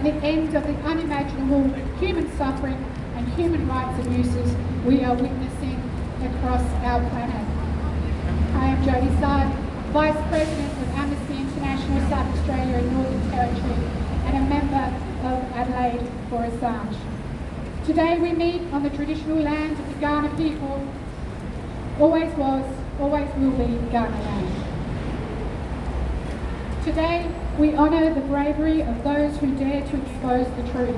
and the end of the unimaginable human suffering and human rights abuses we are witnessing across our planet. I am Jodie Saad, Vice President of Amnesty International South Australia and Northern Territory and a member of Adelaide for Assange. Today we meet on the traditional land of the Kaurna people. Always was, always will be Kaurna land. Today we honour the bravery of those who dare to expose the truth.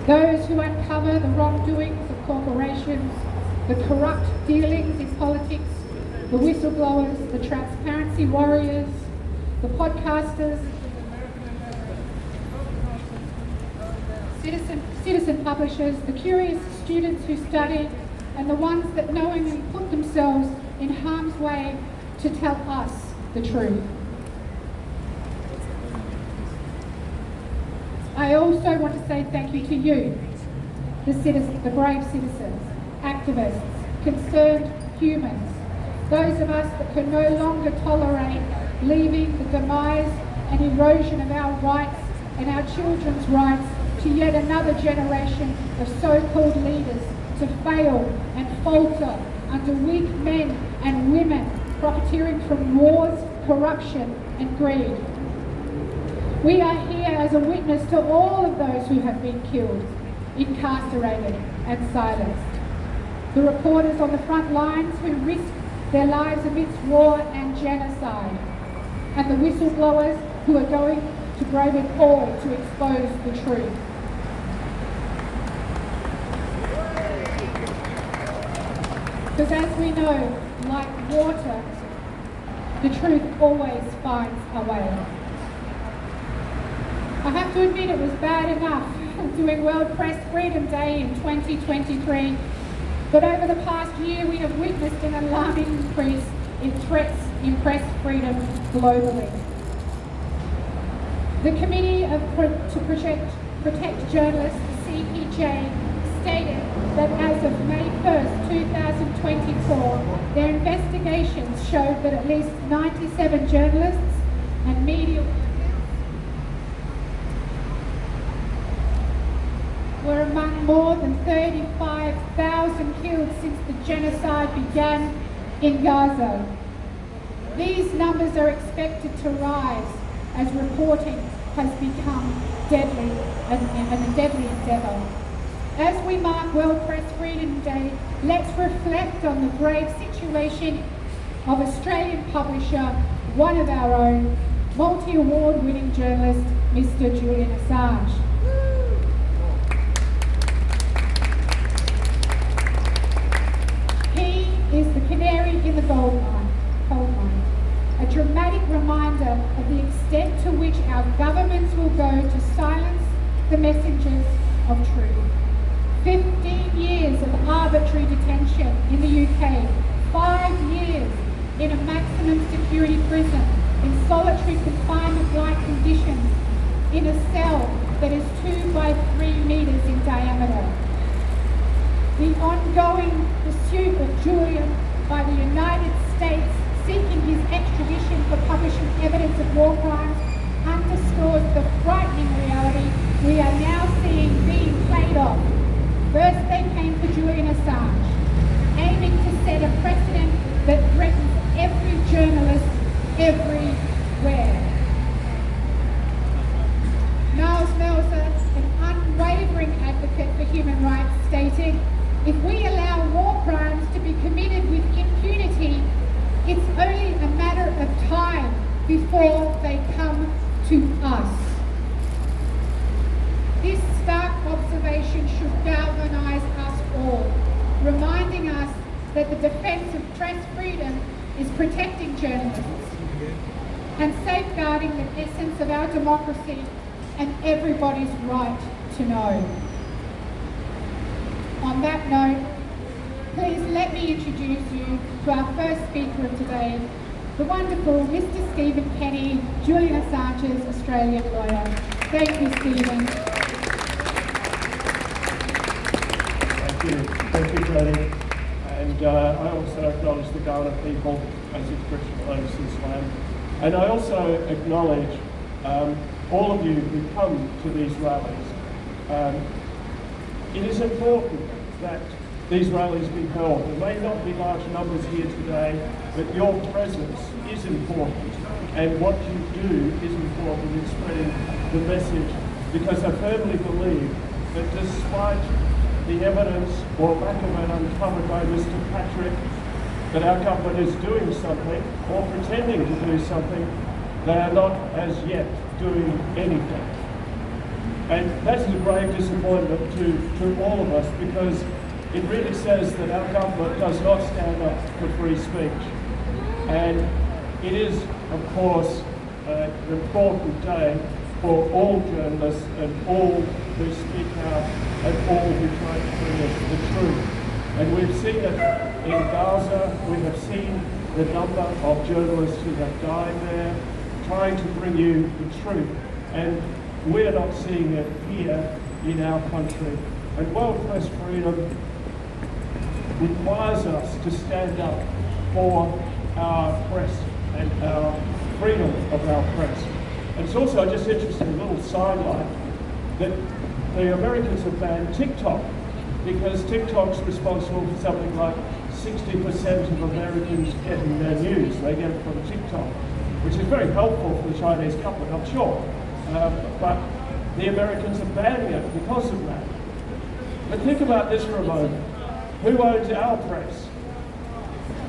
Those who uncover the wrongdoings of corporations, the corrupt dealings in politics, the whistleblowers, the transparency warriors, the podcasters, citizen publishers, the curious students who study, and the ones that knowingly put themselves in harm's way to tell us the truth. I also want to say thank you to you, the brave citizens, activists, concerned humans, those of us that can no longer tolerate leaving the demise and erosion of our rights and our children's rights to yet another generation of so-called leaders to fail and falter under weak men and women profiteering from wars, corruption and greed. We are here as a witness to all of those who have been killed, incarcerated and silenced. The reporters on the front lines who risk their lives amidst war and genocide, and the whistleblowers who are going to brave it all to expose the truth. Because as we know, like water, the truth always finds a way. I have to admit it was bad enough doing World Press Freedom Day in 2023, but over the past year we have witnessed an alarming increase in threats in press freedom globally. The Committee to Protect Journalists, CPJ, stated that as of May 1st, 2024, their investigations showed that at least 97 journalists and media were among more than 35,000 killed since the genocide began in Gaza. These numbers are expected to rise as reporting has become deadly and a deadly endeavour. As we mark World Press Freedom Day, let's reflect on the grave situation of Australian publisher, one of our own, multi-award winning journalist, Mr. Julian Assange. He is the canary in the coal mine, a dramatic reminder of the extent to which our governments will go to silence the messengers of truth. 15 years of arbitrary detention in the UK, 5 years in a maximum security prison, in solitary confinement-like conditions, in a cell that is 2 by 3 metres in diameter. The ongoing pursuit of Julian by the United States seeking his extradition for publishing evidence of war crimes underscores the frightening reality we are now seeing being played off. First they came for Julian Assange, aiming to set a precedent that threatens every journalist everywhere. Niles Melzer, an unwavering advocate for human rights, stated, "If we allow war crimes to be committed with impunity, it's only a matter of time before they come to us." This stark observation should galvanise us all, reminding us that the defence of press freedom is protecting journalists and safeguarding the essence of our democracy and everybody's right to know. On that note, please let me introduce you to our first speaker of today, the wonderful Mr. Stephen Kenny, Julian Assange's Australian lawyer. Thank you, Stephen. Thank you, Jodie. And I also acknowledge the Kaurna people as expression of this land. And I also acknowledge all of you who come to these rallies. It is important that these rallies be held. There may not be large numbers here today, but your presence is important, and what you do is important in spreading the message, because I firmly believe that despite the evidence or lack of it uncovered by Mr. Patrick, that our government is doing something or pretending to do something, they are not as yet doing anything. And that's a grave disappointment to all of us, because it really says that our government does not stand up for free speech. And it is, of course, an important day for all journalists and all who speak out and all who try to bring us the truth. And we've seen it in Gaza, we have seen the number of journalists who have died there, trying to bring you the truth. And we're not seeing it here in our country. And world press freedom requires us to stand up for our press and our freedom of our press. And it's also just interesting, a little sidelight, that the Americans have banned TikTok, because TikTok's responsible for something like 60% of Americans getting their news. They get it from TikTok, which is very helpful for the Chinese government, I'm sure. But the Americans are banning it because of that. But think about this for a moment. Who owns our press?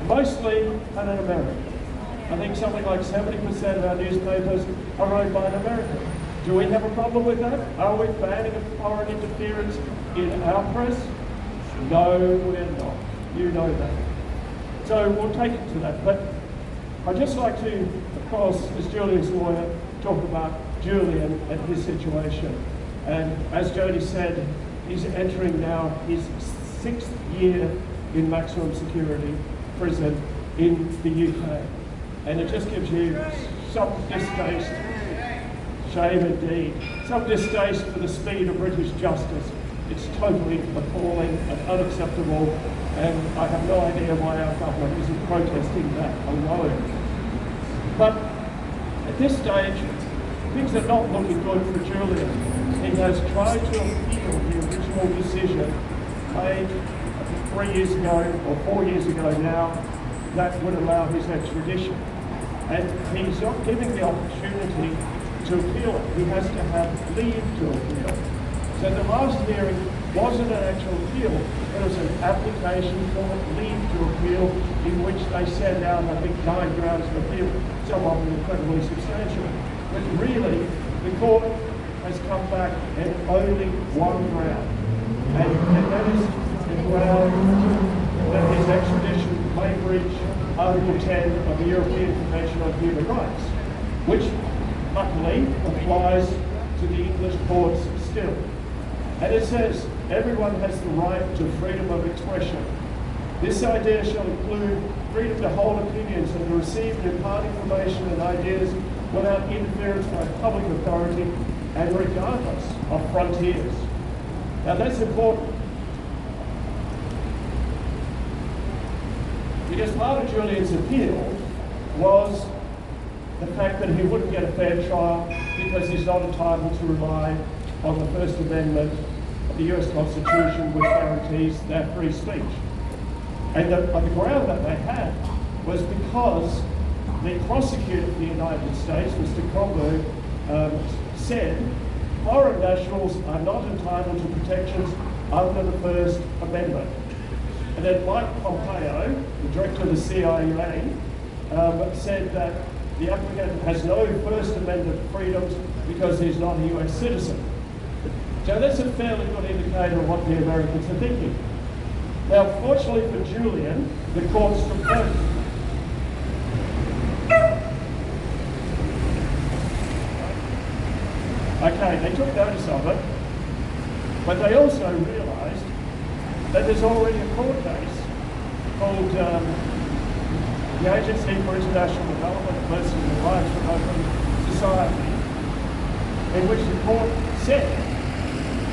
Mostly an American. I think something like 70% of our newspapers are owned by an American. Do we have a problem with that? Are we banning foreign interference in our press? No, we're not. You know that. So we'll take it to that. But I'd just like to, of course, as Julian's lawyer, talk about Julian and his situation. And as Jody said, he's entering now his 6th year in maximum security prison in the UK. And it just gives you some distaste, shame indeed, some distaste for the speed of British justice. It's totally appalling and unacceptable, and I have no idea why our government isn't protesting that alone. But at this stage, things are not looking good for Julian. He has tried to appeal the original decision made 3 years ago, or 4 years ago now, that would allow his extradition. And he's not giving the opportunity to appeal it. He has to have leave to appeal. So the last hearing wasn't an actual appeal, it was an application for leave to appeal, in which they set out, I think, 9 grounds of appeal, some of them incredibly substantial. But really, the court has come back and only one ground, and that is the ground that his extradition may breach Article 10 of the European Convention on Human Rights, which luckily applies to the English courts still. And it says, everyone has the right to freedom of expression. This idea shall include freedom to hold opinions and to receive and impart information and ideas without interference by public authority and regardless of frontiers. Now that's important, because part of Julian's appeal was the fact that he wouldn't get a fair trial because he's not entitled to rely on the First Amendment of the US Constitution, which guarantees their free speech. And the ground that they had was because the prosecutor of the United States, Mr. Kronberg, said foreign nationals are not entitled to protections under the First Amendment. And then Mike Pompeo, the director of the CIA, said that the applicant has no First Amendment freedoms because he's not a US citizen. So that's a fairly good indicator of what the Americans are thinking. Now, fortunately for Julian, the courts took notice. Okay, they took notice of it, but they also realised that there's already a court case called the Agency for International Development versus the Alliance for an Open Society, in which the court said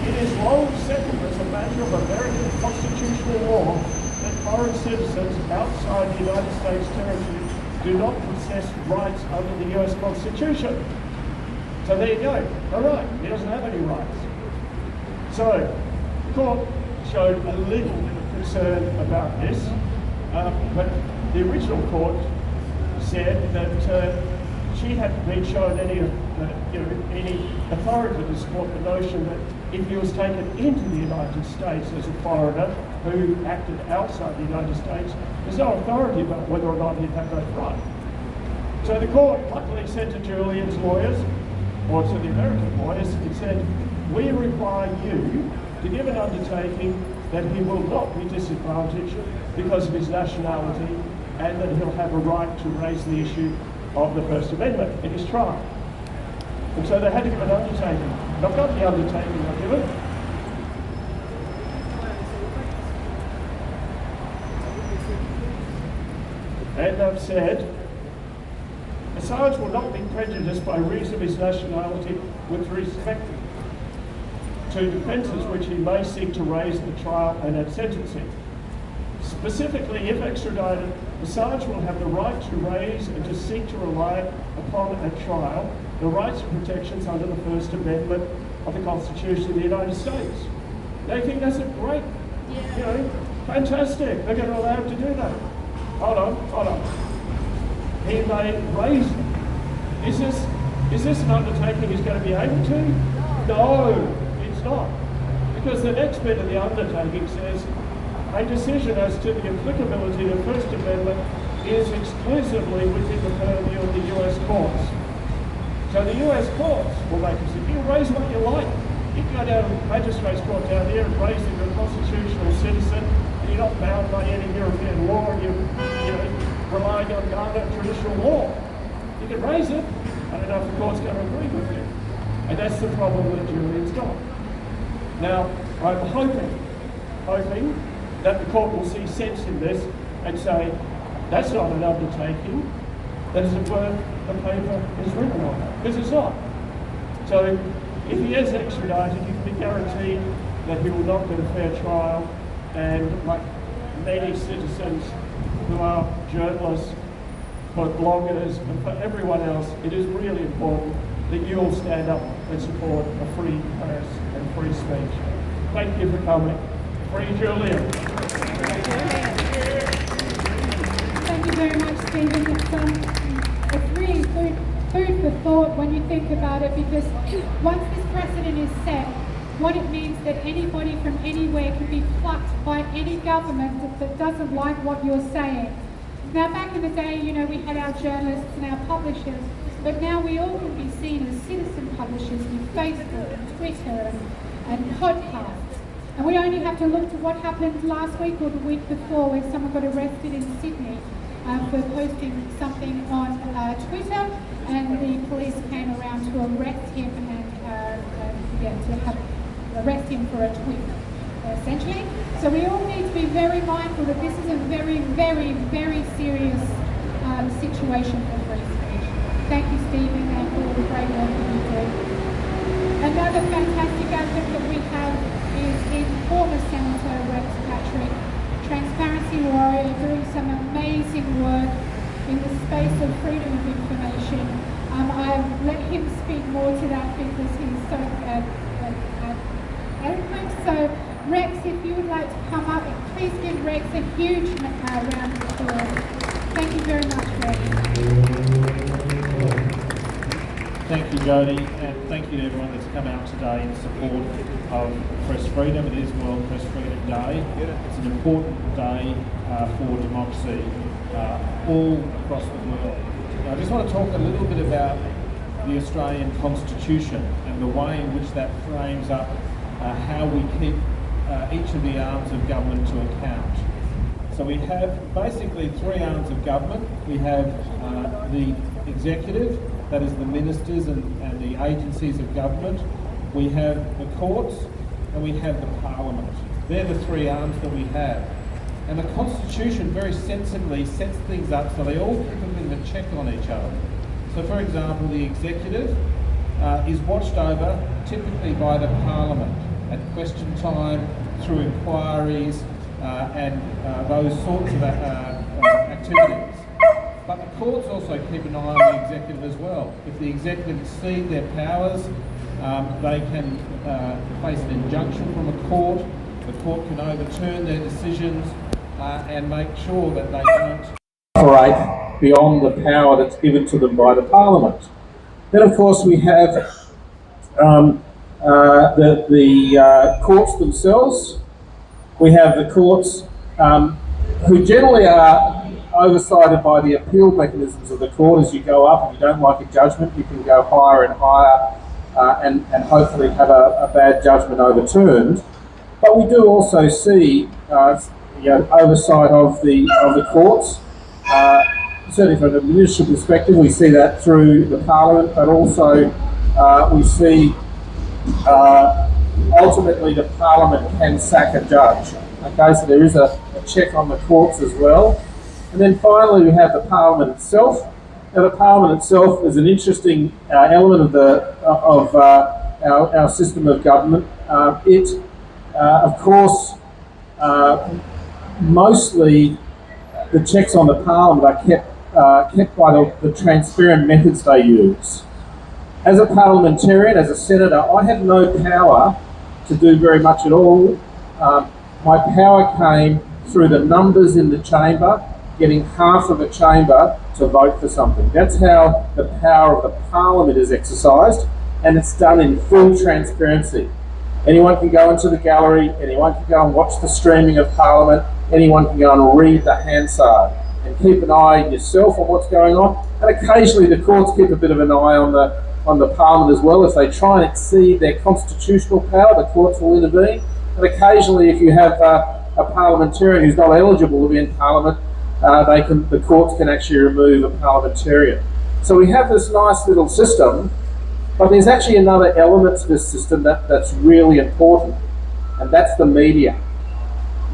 it is long settled as a matter of American constitutional law that foreign citizens outside the United States territory do not possess rights under the US Constitution. So there you go. All right, he doesn't have any rights. So the court showed a little bit of concern about this, but the original court said that she hadn't been shown any authority to support the notion that if he was taken into the United States as a foreigner who acted outside the United States, there's no authority about whether or not he'd have that right. So the court luckily said to Julian's lawyers, or to the American lawyers, it said, we require you to give an undertaking that he will not be disadvantaged because of his nationality and that he'll have a right to raise the issue of the First Amendment in his trial. And so they had to give an undertaking. And I've got the undertaking I've given. And they've said, Assange will not be prejudiced by reason of his nationality with respect to defences which he may seek to raise at the trial and at sentencing. Specifically, if extradited, Assange will have the right to raise and to seek to rely upon at trial the rights and protections under the First Amendment of the Constitution of the United States. They think that's a great, fantastic. They're going to allow him to do that. Hold on. He may raise it. Is this an undertaking he's going to be able to? No, it's not. Because the next bit of the undertaking says, a decision as to the applicability of the First Amendment is exclusively within the purview of the US courts. So the US courts will make a decision. You can raise what you like. You can go down to the magistrate's court down there and raise that you're a constitutional citizen and you're not bound by any European law and you're relying on Ghana traditional law. You can raise it. I don't know if the court's going to agree with you. And that's the problem that Julian's got. Now, I'm hoping that the court will see sense in this and say, that's not an undertaking that is worth the paper it's written on, because it's not. So if he is extradited, you can be guaranteed that he will not get a fair trial, and like many citizens who are journalists, for bloggers, and for everyone else, it is really important that you all stand up and support a free press and free speech. Thank you for coming. Free Julian. Thank you very much, Stephen. It's really food for thought when you think about it, because once this precedent is set, what it means that anybody from anywhere can be plucked by any government that doesn't like what you're saying. Now, back in the day, we had our journalists and our publishers, but now we all can be seen as citizen publishers with Facebook and Twitter and podcasts. And we only have to look to what happened last week or the week before, where someone got arrested in Sydney for posting something on Twitter, and the police came around to arrest him arrest him for a tweet, essentially. So we all need to be very mindful that this is a very, very, very serious situation for free speech. Thank you, Stephen, and for all the great work that you do. Another fantastic advocate that we have is former Senator Rex Patrick, transparency warrior, doing some amazing work in the space of freedom of information. I've let him speak more to that because he's so eloquent. So Rex, if you would like to come up, please give Rex a huge round of applause. Thank you very much, Rex. Thank you, Jodie, and thank you to everyone that's come out today in support of press freedom. It is World Press Freedom Day. It's an important day for democracy all across the world. Now, I just want to talk a little bit about the Australian Constitution and the way in which that frames up how we keep each of the arms of government to account. So we have basically three arms of government. We have the executive, that is the ministers and the agencies of government. We have the courts, and we have the parliament. They're the three arms that we have. And the Constitution very sensibly sets things up so they all keep a bit of a check on each other. So for example, the executive is watched over typically by the parliament at question time, through inquiries and those sorts of activities. But the courts also keep an eye on the executive as well. If the executive exceed their powers, they can face an injunction from a court. The court can overturn their decisions and make sure that they don't operate beyond the power that's given to them by the Parliament. Then, of course, we have the courts themselves. We have the courts who generally are oversighted by the appeal mechanisms of the court. As you go up, if you don't like a judgment, you can go higher and higher and hopefully have a bad judgment overturned. But we do also see oversight of the courts. Certainly from a judicial perspective, we see that through the Parliament, but also we see ultimately the Parliament can sack a judge. Okay, so there is a check on the courts as well. And then finally we have the Parliament itself. Now the Parliament itself is an interesting element of our system of government. Of course, mostly the checks on the Parliament are kept by the transparent methods they use. As a parliamentarian, as a senator, I had no power to do very much at all. My power came through the numbers in the chamber, getting half of a chamber to vote for something. That's how the power of the Parliament is exercised, and it's done in full transparency. Anyone can go into the gallery, anyone can go and watch the streaming of Parliament, anyone can go and read the Hansard and keep an eye yourself on what's going on. And occasionally the courts keep a bit of an eye on the Parliament as well. If they try and exceed their constitutional power, the courts will intervene. And occasionally if you have a parliamentarian who's not eligible to be in Parliament, the courts can actually remove a parliamentarian. So we have this nice little system, but there's actually another element to this system that's really important, and that's the media.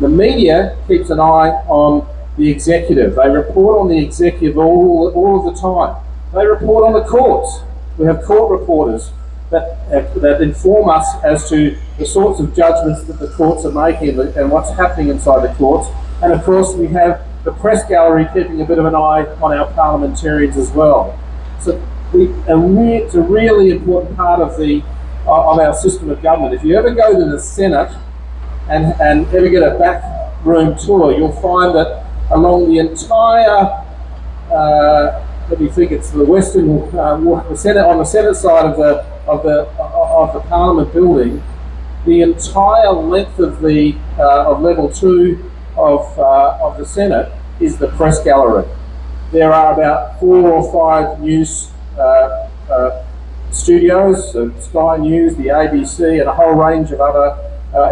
The media keeps an eye on the executive. They report on the executive all of the time. They report on the courts. We have court reporters that inform us as to the sorts of judgments that the courts are making and what's happening inside the courts. And of course we have the press gallery keeping a bit of an eye on our parliamentarians as well. So it's a really important part of our system of government. If you ever go to the Senate and ever get a back room tour, you'll find that along the entire, it's the western, the Senate, on the Senate side of the Parliament building, the entire length of level 2 of the Senate is the press gallery. There are about 4 or 5 news studios, Sky News, the ABC, and a whole range of other,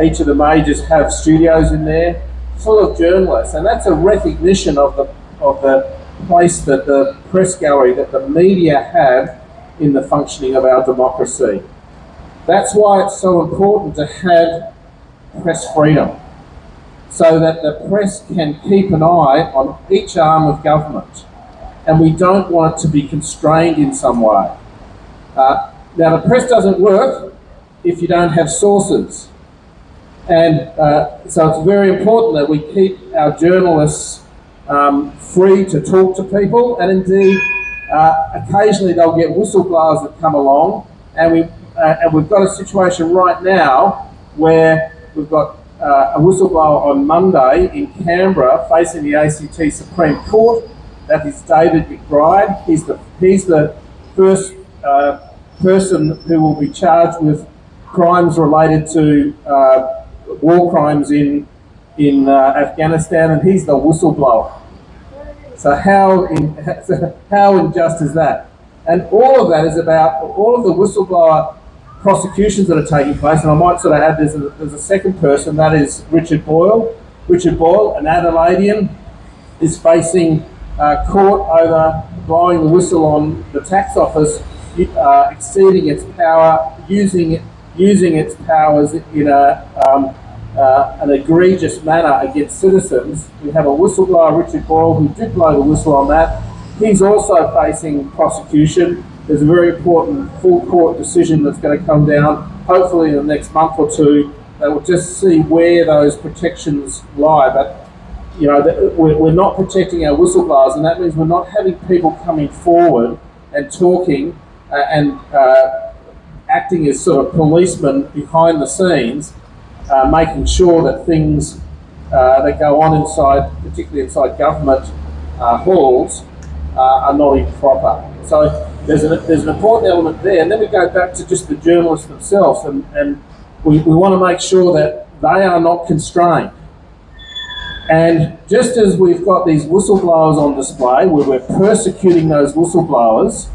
each of the majors have studios in there, full of journalists, and that's a recognition of the place that the press gallery, that the media have in the functioning of our democracy. That's why it's so important to have press freedom, so that the press can keep an eye on each arm of government, and we don't want it to be constrained in some way. Now, the press doesn't work if you don't have sources, and so it's very important that we keep our journalists free to talk to people, and indeed occasionally they'll get whistleblowers that come along, and we've got a situation right now where we've got a whistleblower on Monday in Canberra facing the ACT Supreme Court. That is David McBride. He's the first person who will be charged with crimes related to war crimes in Afghanistan, and he's the whistleblower. So how unjust is that? And all of that is about all of the whistleblower prosecutions that are taking place, and I might sort of add there's a second person, that is Richard Boyle. Richard Boyle, an Adelaidean, is facing court over blowing the whistle on the tax office, exceeding its power, using its powers in an egregious manner against citizens. We have a whistleblower, Richard Boyle, who did blow the whistle on that. He's also facing prosecution. There's a very important full court decision that's going to come down, hopefully in the next month or two, that will just see where those protections lie. But you know, we're not protecting our whistleblowers, and that means we're not having people coming forward and talking and acting as sort of policemen behind the scenes, making sure that things that go on inside, particularly inside government halls, are not improper. So there's an important element there, and then we go back to just the journalists themselves, and we want to make sure that they are not constrained. And just as we've got these whistleblowers on display, where we're persecuting those whistleblowers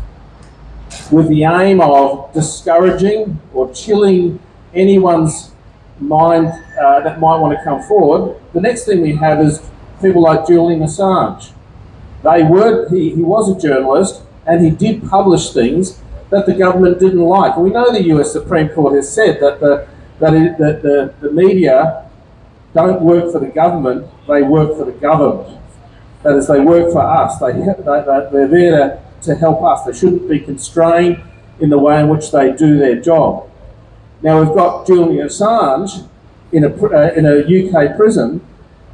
with the aim of discouraging or chilling anyone's mind that might want to come forward, the next thing we have is people like Julian Assange. He was a journalist, and he did publish things that the government didn't like. And we know the US Supreme Court has said that the media don't work for the government, they work for the government. That is, they work for us. They're there to help us. They shouldn't be constrained in the way in which they do their job. Now, we've got Julian Assange in a UK prison,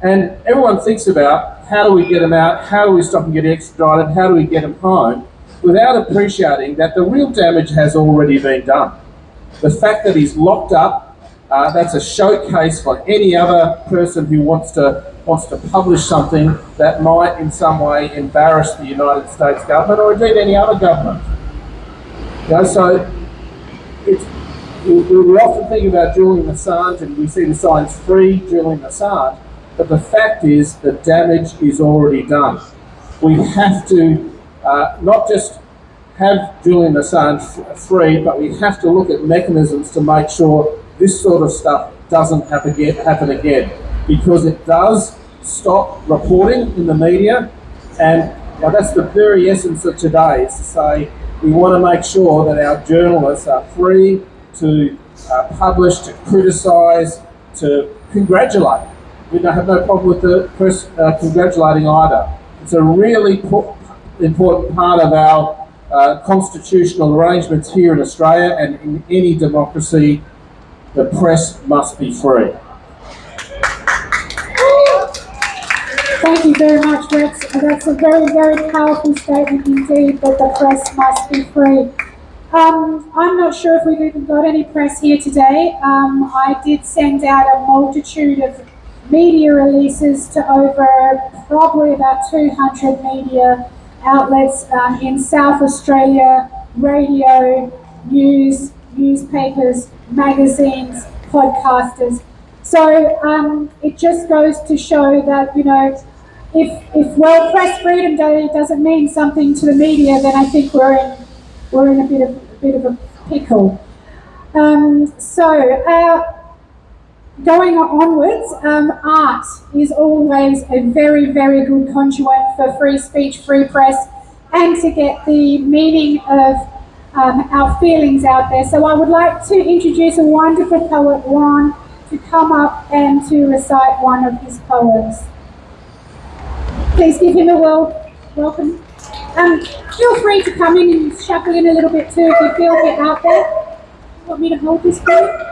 and everyone thinks about how do we get him out, how do we stop him getting extradited, how do we get him home, without appreciating that the real damage has already been done. The fact that he's locked up, that's a showcase for any other person who wants to publish something that might in some way embarrass the United States government, or indeed any other government. You know, so we often think about Julian Assange and we see the signs free Julian Assange, but the fact is the damage is already done. We have to not just have Julian Assange free, but we have to look at mechanisms to make sure this sort of stuff doesn't happen again, because it does stop reporting in the media, and that's the very essence of today, is to say we want to make sure that our journalists are free to publish, to criticise, to congratulate. We don't have no problem with the press congratulating either. It's a really important part of our constitutional arrangements here in Australia, and in any democracy, the press must be free. Thank you very much, Rex. That's a very, very powerful statement indeed, that the press must be free. I'm not sure if we've even got any press here today. I did send out a multitude of media releases to over probably about 200 media outlets in South Australia, radio, news, newspapers, magazines, podcasters. So it just goes to show that, you know, if World Press Freedom Day doesn't mean something to the media, then I think we're in a bit of a pickle. Going onwards, art is always a very, very good conduit for free speech, free press, and to get the meaning of our feelings out there. So I would like to introduce a wonderful poet, Juan, to come up and to recite one of his poems. Please give him a welcome. Feel free to come in and shuffle in a little bit too if you feel a bit out there. You want me to hold this for you?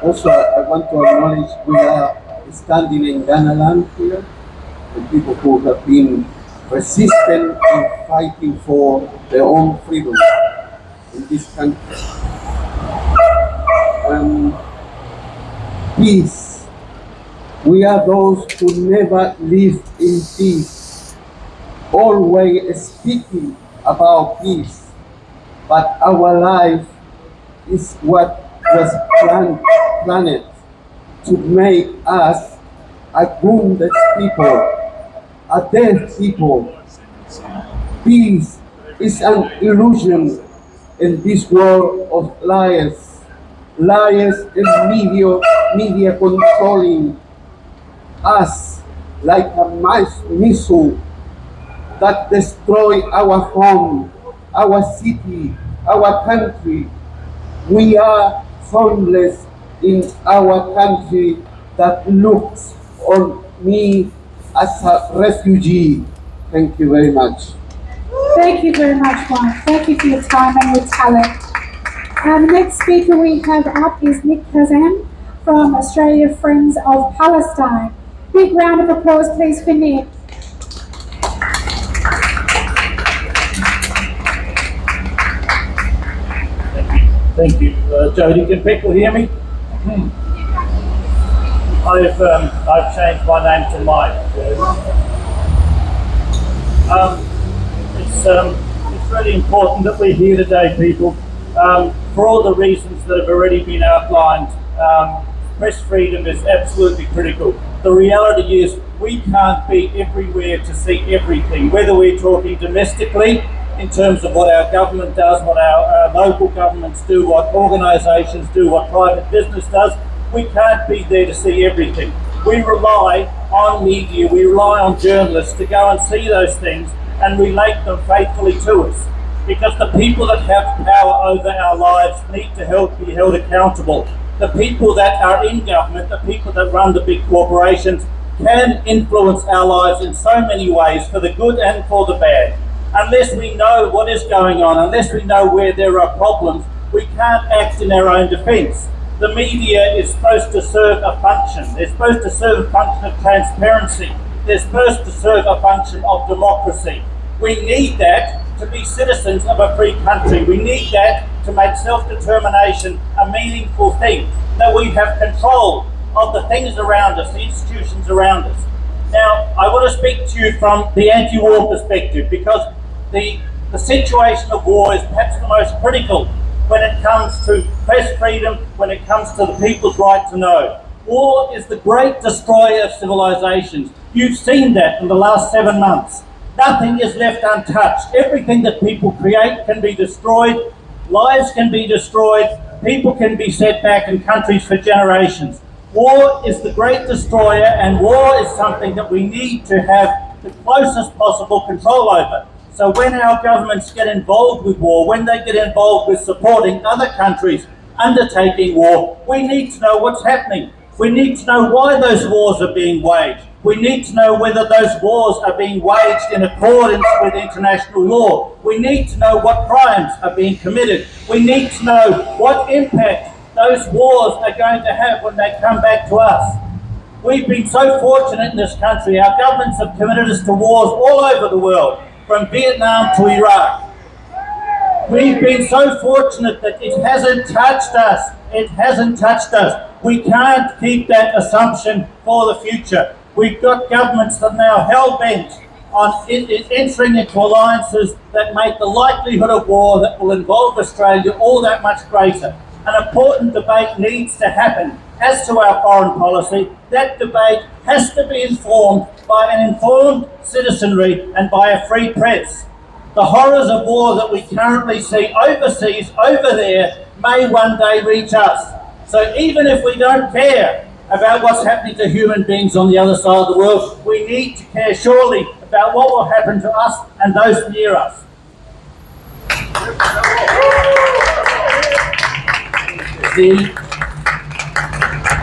Also, I want to acknowledge we are standing in Ghana land here, the people who have been resistant and fighting for their own freedom in this country. Peace. We are those who never live in peace, always speaking about peace, but our life is what was planned to make us a wounded people, a dead people. Peace is an illusion in this world of liars and media controlling us like a missile that destroy our home, our city, our country. We are homeless in our country that looks on me as a refugee. Thank you very much. Thank you very much, Juan. Thank you for your time and your talent. Next speaker we have up is Nick Kazan from Australia Friends of Palestine. Big round of applause please for Nick. Thank you. Jodie, can people hear me? I've changed my name to Mike. It's really important that we're here today, people, for all the reasons that have already been outlined. Press freedom is absolutely critical. The reality is we can't be everywhere to see everything, whether we're talking domestically in terms of what our government does, what our local governments do, what organisations do, what private business does. We can't be there to see everything. We rely on media, we rely on journalists to go and see those things and relate them faithfully to us. Because the people that have power over our lives need to be held accountable. The people that are in government, the people that run the big corporations, can influence our lives in so many ways, for the good and for the bad. Unless we know what is going on, unless we know where there are problems, we can't act in our own defence. The media is supposed to serve a function. They're supposed to serve a function of transparency. They're supposed to serve a function of democracy. We need that to be citizens of a free country. We need that to make self-determination a meaningful thing, that we have control of the things around us, the institutions around us. Now, I want to speak to you from the anti-war perspective, because the situation of war is perhaps the most critical when it comes to press freedom, when it comes to the people's right to know. War is the great destroyer of civilizations. You've seen that in the last 7 months. Nothing is left untouched. Everything that people create can be destroyed, lives can be destroyed, people can be set back in countries for generations. War is the great destroyer, and war is something that we need to have the closest possible control over. So when our governments get involved with war, when they get involved with supporting other countries undertaking war, we need to know what's happening. We need to know why those wars are being waged. We need to know whether those wars are being waged in accordance with international law. We need to know what crimes are being committed. We need to know what impact those wars are going to have when they come back to us. We've been so fortunate in this country. Our governments have committed us to wars all over the world, from Vietnam to Iraq. We've been so fortunate that it hasn't touched us. It hasn't touched us. We can't keep that assumption for the future. We've got governments that are now hell-bent on entering into alliances that make the likelihood of war that will involve Australia all that much greater. An important debate needs to happen as to our foreign policy. That debate has to be informed by an informed citizenry and by a free press. The horrors of war that we currently see overseas, over there, may one day reach us. So even if we don't care about what's happening to human beings on the other side of the world, we need to care surely about what will happen to us and those near us.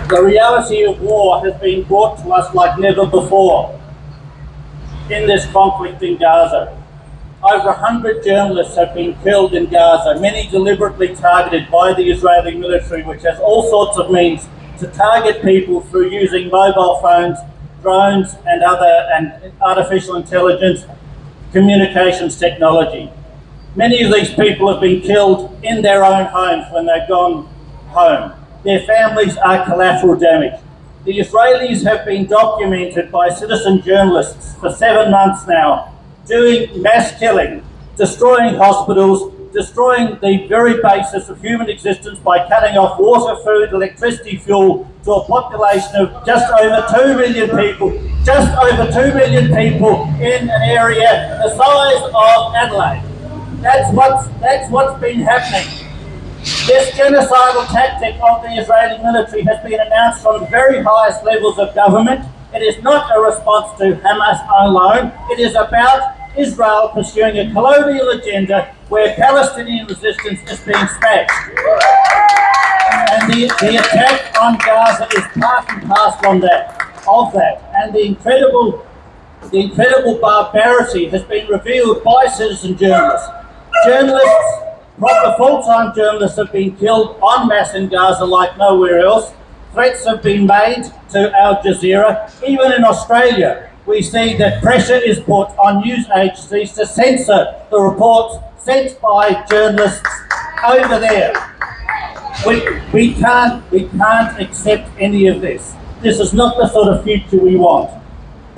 The reality of war has been brought to us like never before in this conflict in Gaza. Over 100 journalists have been killed in Gaza, many deliberately targeted by the Israeli military, which has all sorts of means to target people through using mobile phones, drones and artificial intelligence communications technology. Many of these people have been killed in their own homes when they've gone home. Their families are collateral damage. The Israelis have been documented by citizen journalists for 7 months now, doing mass killing, destroying hospitals, destroying the very basis of human existence by cutting off water, food, electricity, fuel to a population of just over 2 million people, in an area the size of Adelaide. That's what's been happening. This genocidal tactic of the Israeli military has been announced from the very highest levels of government. It is not a response to Hamas alone. It is about Israel pursuing a colonial agenda where Palestinian resistance is being smashed. And the attack on Gaza is part and parcel of that. And the incredible barbarity has been revealed by citizen journalists. Proper full-time journalists have been killed en masse in Gaza like nowhere else. Threats have been made to Al Jazeera. Even in Australia, we see that pressure is put on news agencies to censor the reports sent by journalists over there. We can't accept any of this. This is not the sort of future we want.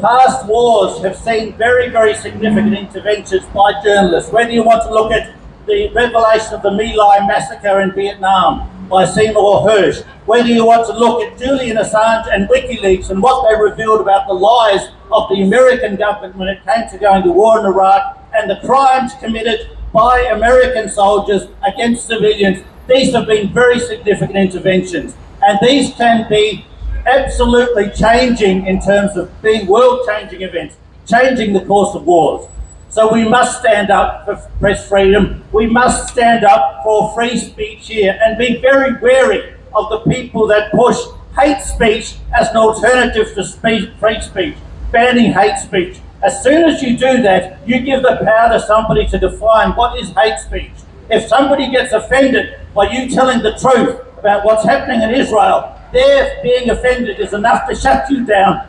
Past wars have seen very, very significant interventions by journalists. Whether you want to look at the revelation of the My Lai massacre in Vietnam by Seymour Hersh, whether you want to look at Julian Assange and WikiLeaks and what they revealed about the lies of the American government when it came to going to war in Iraq and the crimes committed by American soldiers against civilians, these have been very significant interventions. And these can be absolutely changing in terms of being world-changing events, changing the course of wars. So we must stand up for press freedom. We must stand up for free speech here and be very wary of the people that push hate speech as an alternative to free speech, banning hate speech. As soon as you do that, you give the power to somebody to define what is hate speech. If somebody gets offended by you telling the truth about what's happening in Israel, their being offended is enough to shut down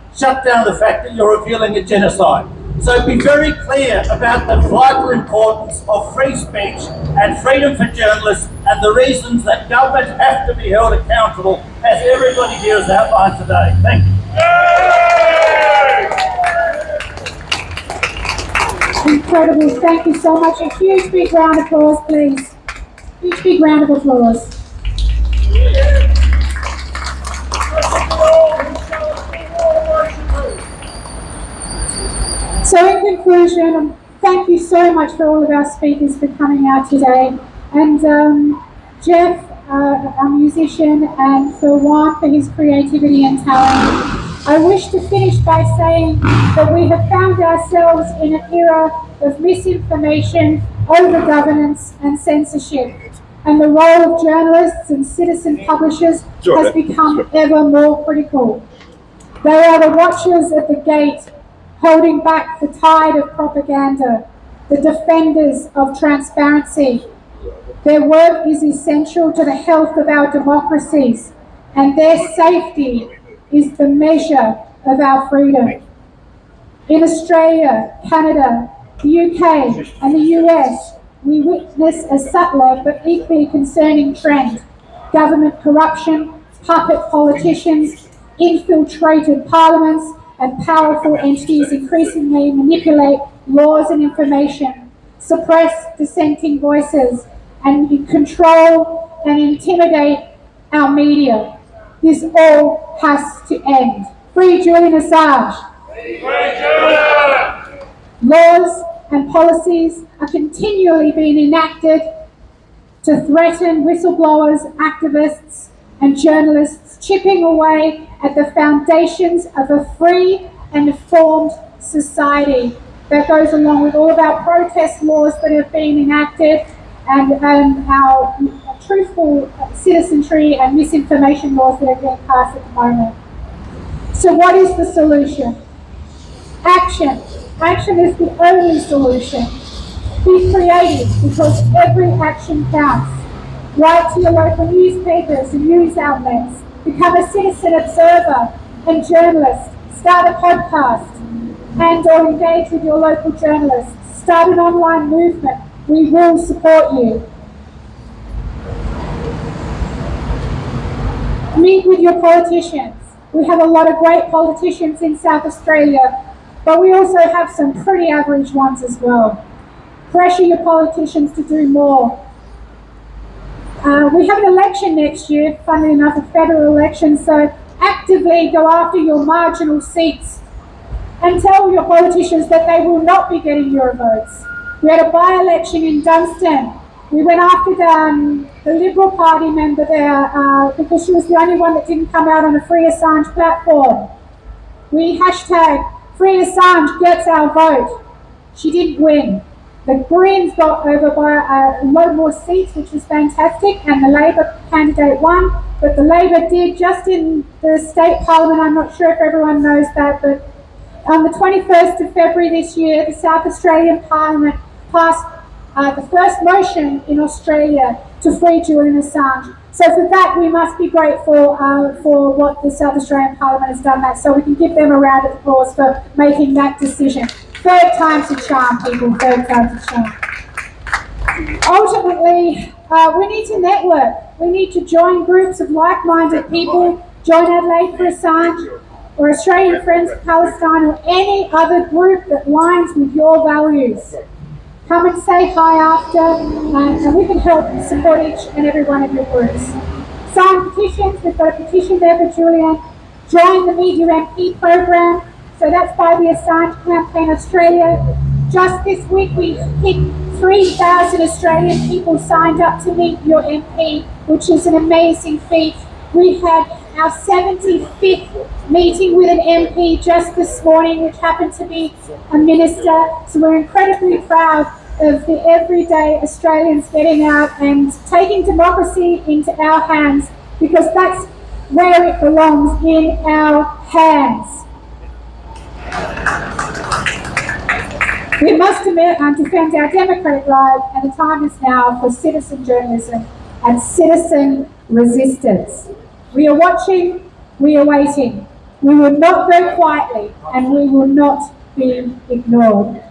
the fact that you're revealing a genocide. So be very clear about the vital importance of free speech and freedom for journalists and the reasons that government have to be held accountable, as everybody here has outlined today. Thank you. Incredible. Thank you so much. A huge big round of applause, please. Huge big round of applause. So in conclusion, thank you so much for all of our speakers for coming out today. And Jeff, our musician, and for Juan for his creativity and talent. I wish to finish by saying that we have found ourselves in an era of misinformation, over-governance and censorship. And the role of journalists and citizen publishers has become ever more critical. They are the watchers at the gate, holding back the tide of propaganda, the defenders of transparency. Their work is essential to the health of our democracies, and their safety is the measure of our freedom. In Australia, Canada, the UK and the US, we witness a subtler but equally concerning trend. Government corruption, puppet politicians, infiltrated parliaments, and powerful entities increasingly manipulate laws and information, suppress dissenting voices, and control and intimidate our media. This all has to end. Free Julian Assange. Free Julian! Laws and policies are continually being enacted to threaten whistleblowers, activists, and journalists, chipping away at the foundations of a free and informed society. That goes along with all of our protest laws that have been enacted and our truthful citizenry and misinformation laws that are being passed at the moment. So what is the solution? Action. Action is the only solution. Be creative, because every action counts. Write to your local newspapers and news outlets. Become a citizen observer and journalist. Start a podcast and/or engage with your local journalists. Start an online movement. We will support you. Meet with your politicians. We have a lot of great politicians in South Australia, but we also have some pretty average ones as well. Pressure your politicians to do more. We have an election next year, funnily enough, a federal election, so actively go after your marginal seats and tell your politicians that they will not be getting your votes. We had a by-election in Dunstan. We went after the Liberal Party member there because she was the only one that didn't come out on a Free Assange platform. We hashtag Free Assange gets our vote. She didn't win. The Greens got over by a lot more seats, which was fantastic, and the Labor candidate won, but the Labor did just in the state parliament. I'm not sure if everyone knows that, but on the 21st of February this year, the South Australian Parliament passed the first motion in Australia to free Julian Assange. So for that, we must be grateful for what the South Australian Parliament has done that. So we can give them a round of applause for making that decision. Third time's a charm, people, third time's a charm. Ultimately, we need to network. We need to join groups of like-minded people, join Adelaide for Assange, or Australian Friends of Palestine, or any other group that aligns with your values. Come and say hi after, and we can help support each and every one of your groups. Sign petitions. We've got a petition there for Julian. Join the Meet Your MP program. So that's by the Assange Campaign Australia. Just this week we hit 3,000 Australian people signed up to Meet Your MP, which is an amazing feat. We had our 75th meeting with an MP just this morning, which happened to be a minister. So we're incredibly proud of the everyday Australians getting out and taking democracy into our hands, because that's where it belongs, in our hands. We must defend our democratic right, and the time is now for citizen journalism and citizen resistance. We are watching, we are waiting. We will not go quietly, and we will not be ignored.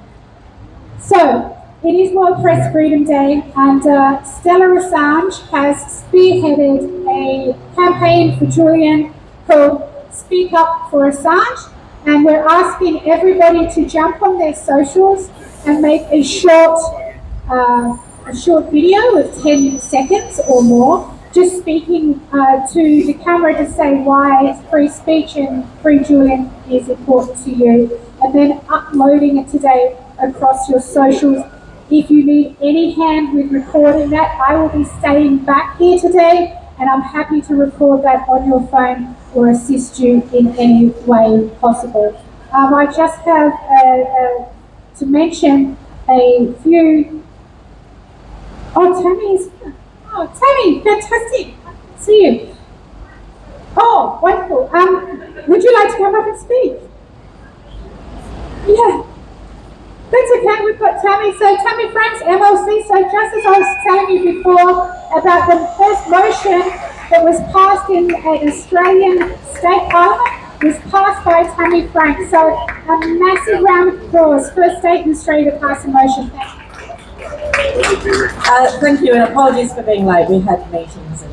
So, it is World Press Freedom Day, and Stella Assange has spearheaded a campaign for Julian called Speak Up for Assange, and we're asking everybody to jump on their socials and make a short video of 10 seconds or more, just speaking to the camera to say why free speech and free Julian is important to you, and then uploading it today across your socials. If you need any hand with recording that, I will be staying back here today, and I'm happy to record that on your phone or assist you in any way possible. I just have to mention a few. Tammy, fantastic. See you. Oh, wonderful. Would you like to come up and speak? Yeah. That's okay, we've got Tammy. So Tammy Franks, MLC. So just as I was telling you before about the first motion that was passed in an Australian state parliament was passed by Tammy Franks. So a massive round of applause. First state in Australia to pass a motion. Thank you, and apologies for being late. We had meetings and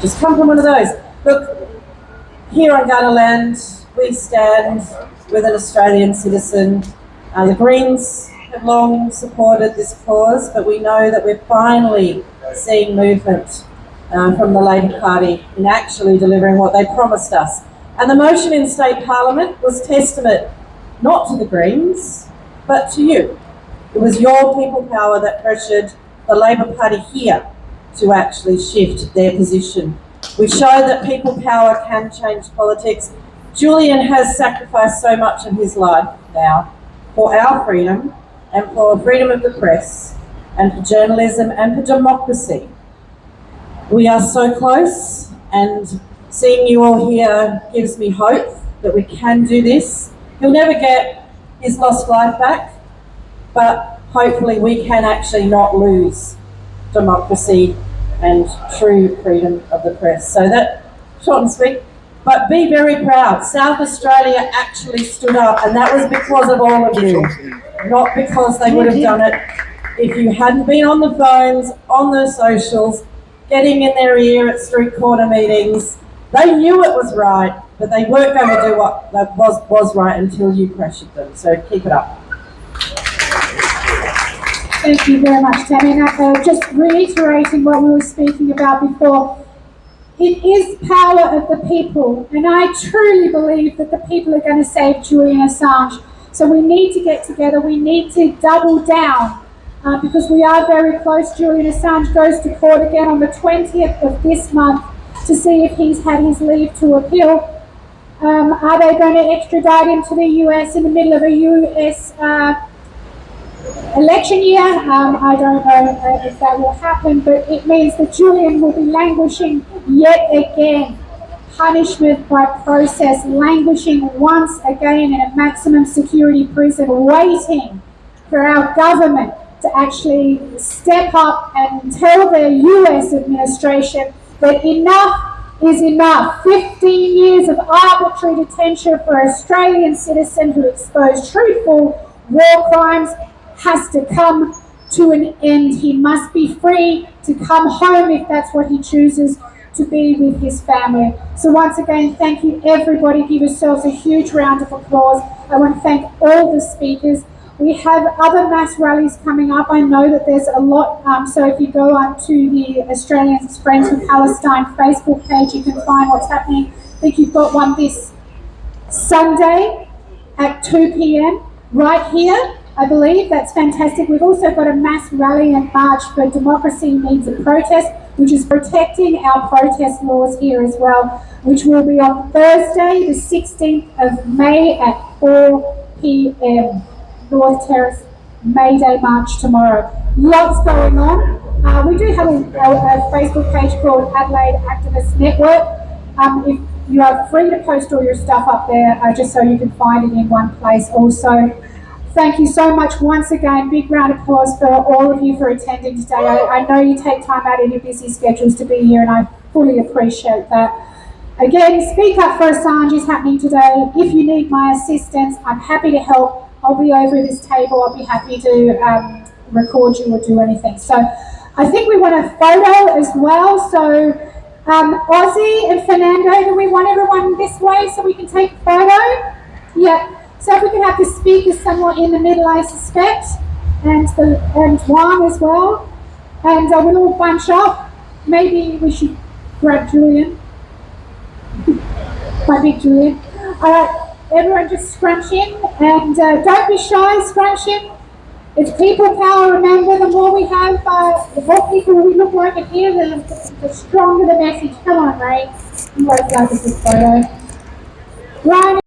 just come from one of those. Look, here on Gunner Land, we stand with an Australian citizen. The Greens have long supported this cause, but we know that we're finally seeing movement from the Labor Party in actually delivering what they promised us. And the motion in State Parliament was testament not to the Greens, but to you. It was your people power that pressured the Labor Party here to actually shift their position. We showed that people power can change politics. Julian has sacrificed so much of his life now for our freedom and for freedom of the press and for journalism and for democracy. We are so close, and seeing you all here gives me hope that we can do this. He'll never get his lost life back, but hopefully we can actually not lose democracy and true freedom of the press. So that, short and sweet, but be very proud. South Australia actually stood up, and that was because of all of you, not because they would have done it if you hadn't been on the phones, on the socials, getting in their ear at street corner meetings. They knew it was right, but they weren't going to do what was right until you pressured them. So keep it up. Thank you very much, Tammy. Just reiterating what we were speaking about before, it is power of the people, and I truly believe that the people are going to save Julian Assange. So we need to get together, we need to double down, because we are very close. Julian Assange goes to court again on the 20th of this month to see if he's had his leave to appeal. Are they going to extradite him to the US in the middle of a US election year? I don't know if that will happen, but it means that Julian will be languishing yet again. Punishment by process, languishing once again in a maximum security prison, waiting for our government to actually step up and tell the US administration that enough is enough. 15 years of arbitrary detention for an Australian citizen who exposed truthful war crimes has to come to an end. He must be free to come home if that's what he chooses, to be with his family. So once again, thank you everybody. Give yourselves a huge round of applause. I want to thank all the speakers. We have other mass rallies coming up. I know that there's a lot, so if you go up to the Australians Friends with Palestine Facebook page, you can find what's happening. I think you've got one this Sunday at 2 p.m. right here, I believe. That's fantastic. We've also got a mass rally and march for Democracy Needs a Protest, which is protecting our protest laws here as well, which will be on Thursday, the 16th of May at 4 p.m. North Terrace May Day March tomorrow. Lots going on. We do have a Facebook page called Adelaide Activist Network. If you are free to post all your stuff up there, just so you can find it in one place also. Thank you so much once again. Big round of applause for all of you for attending today. I know you take time out of your busy schedules to be here, and I fully appreciate that. Again, Speak Up for Assange is happening today. If you need my assistance, I'm happy to help. I'll be over at this table. I'll be happy to record you or do anything. So I think we want a photo as well. So Ozzy and Fernando, do we want everyone this way so we can take a photo? Yeah. So if we can have the speakers somewhere in the middle, I suspect, and Juan as well. And we'll all bunch up. Maybe we should grab Julian. My big Julian. All right. Everyone just scrunch in, and don't be shy, scrunch in. It's people power, remember. The more we have, the more people we look like it here, the stronger the message. Come on, Ray. You won't like this photo. Ryan.